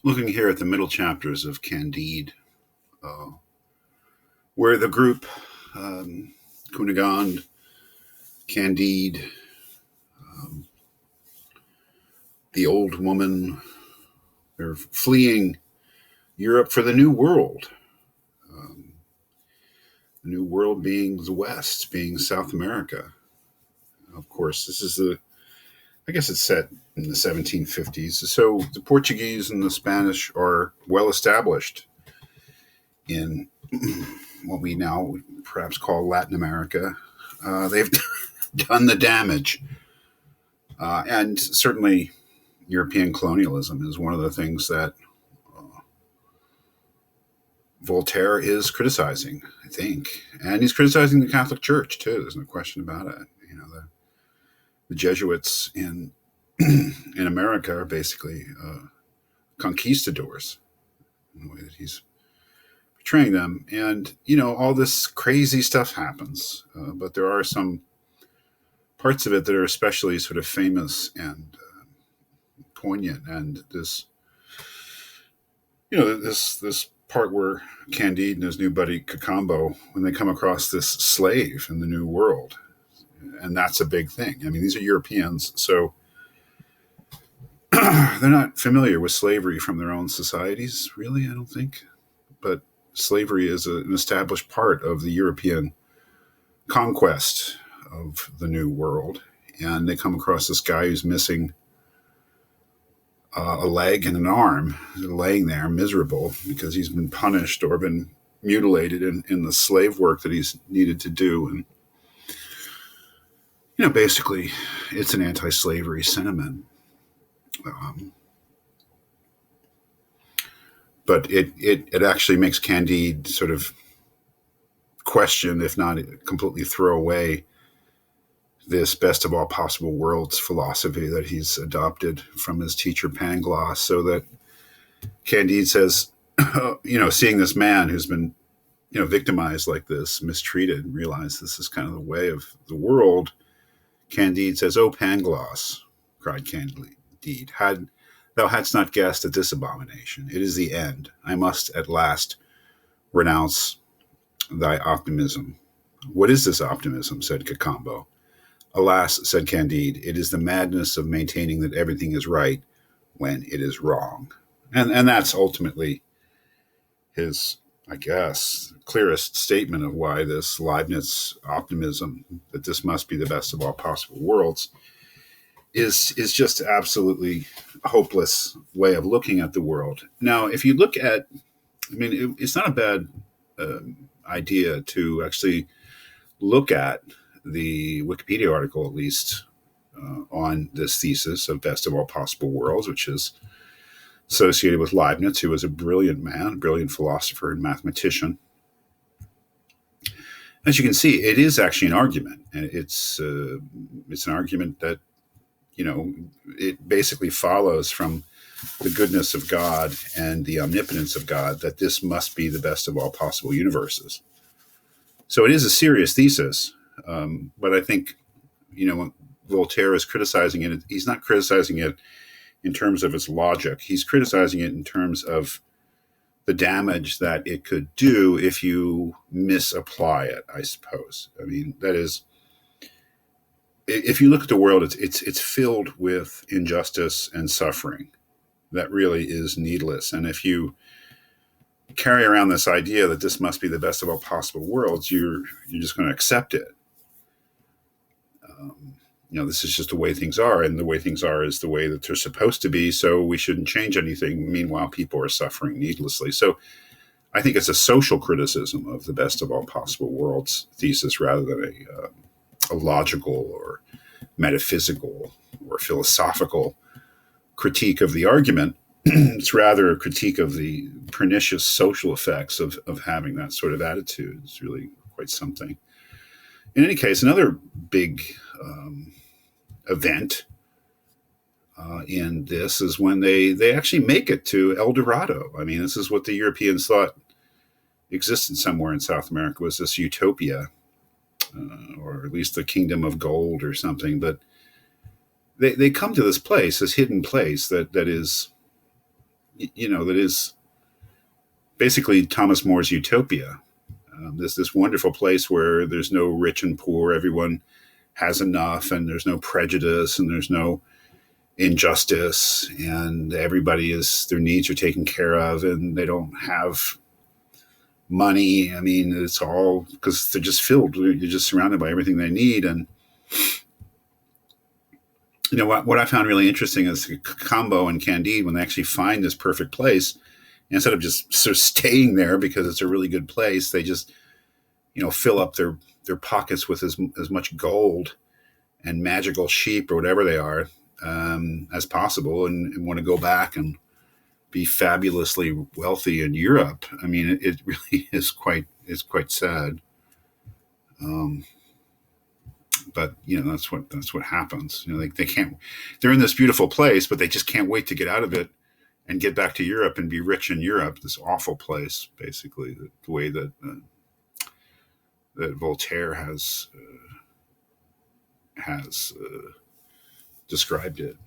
looking here at the middle chapters of Candide, uh, where the group, Cunegonde, Candide, um, the old woman, they're fleeing Europe for the New World. Um, the New World being the West, being South America. Of course, I guess it's set in the 1750s. So the Portuguese and the Spanish are well established in what we now perhaps call Latin America. They've done the damage. And certainly European colonialism is one of the things that Voltaire is criticizing, I think. And he's criticizing the Catholic Church, too. There's no question about it. The Jesuits in in America are basically conquistadors in the way that he's portraying them. And, all this crazy stuff happens. But there are some parts of it that are especially sort of famous and poignant. And this part where Candide and his new buddy Cacambo, when they come across this slave in the New World, and that's a big thing. I mean, these are Europeans, so they're not familiar with slavery from their own societies, really, I don't think. But slavery is an established part of the European conquest of the New World. And they come across this guy who's missing a leg and an arm, laying there miserable because he's been punished or been mutilated in the slave work that he's needed to do. And, basically, it's an anti-slavery sentiment. But it actually makes Candide sort of question, if not completely throw away, this best of all possible worlds philosophy that he's adopted from his teacher Pangloss, so that Candide says, seeing this man who's been, victimized like this, mistreated, and realize this is kind of the way of the world, Candide says, "Oh, Pangloss," cried Candide, "thou hadst not guessed at this abomination. It is the end. I must at last renounce thy optimism." "What is this optimism?" said Cacambo. "Alas," said Candide, "it is the madness of maintaining that everything is right when it is wrong." And that's ultimately his, I guess, clearest statement of why this Leibniz optimism, that this must be the best of all possible worlds, is just absolutely a hopeless way of looking at the world. Now, if you look at, it's not a bad idea to actually look at the Wikipedia article, at least, on this thesis of best of all possible worlds, which is associated with Leibniz, who was a brilliant man, a brilliant philosopher and mathematician. As you can see, it is actually an argument, and it's an argument that, it basically follows from the goodness of God and the omnipotence of God that this must be the best of all possible universes. So it is a serious thesis. But I think, when Voltaire is criticizing it, he's not criticizing it in terms of its logic. He's criticizing it in terms of the damage that it could do if you misapply it, I suppose. That is, if you look at the world, it's filled with injustice and suffering that really is needless. And if you carry around this idea that this must be the best of all possible worlds, you're just going to accept it. This is just the way things are, and the way things are is the way that they're supposed to be, so we shouldn't change anything. Meanwhile, people are suffering needlessly. So I think it's a social criticism of the best of all possible worlds thesis rather than a logical or metaphysical or philosophical critique of the argument. It's rather a critique of the pernicious social effects of having that sort of attitude. It's really quite something. In any case, another big event in this is when they actually make it to El Dorado. This is what the Europeans thought existed somewhere in South America, was this utopia, or at least the kingdom of gold or something. But they come to this place, this hidden place that is that is basically Thomas More's utopia. This wonderful place where there's no rich and poor, everyone has enough, and there's no prejudice, and there's no injustice, and everybody is their needs are taken care of, and they don't have money. I mean, it's all because they're just filled. You're just surrounded by everything they need. And what I found really interesting is Combo and Candide, when they actually find this perfect place, instead of just sort of staying there because it's a really good place, they just fill up their pockets with as much gold and magical sheep or whatever they are as possible, and want to go back and be fabulously wealthy in Europe. I mean, it really is quite sad. But that's what happens. They can't. They're in this beautiful place, but they just can't wait to get out of it and get back to Europe and be rich in Europe. This awful place, basically, the way that Voltaire has described it.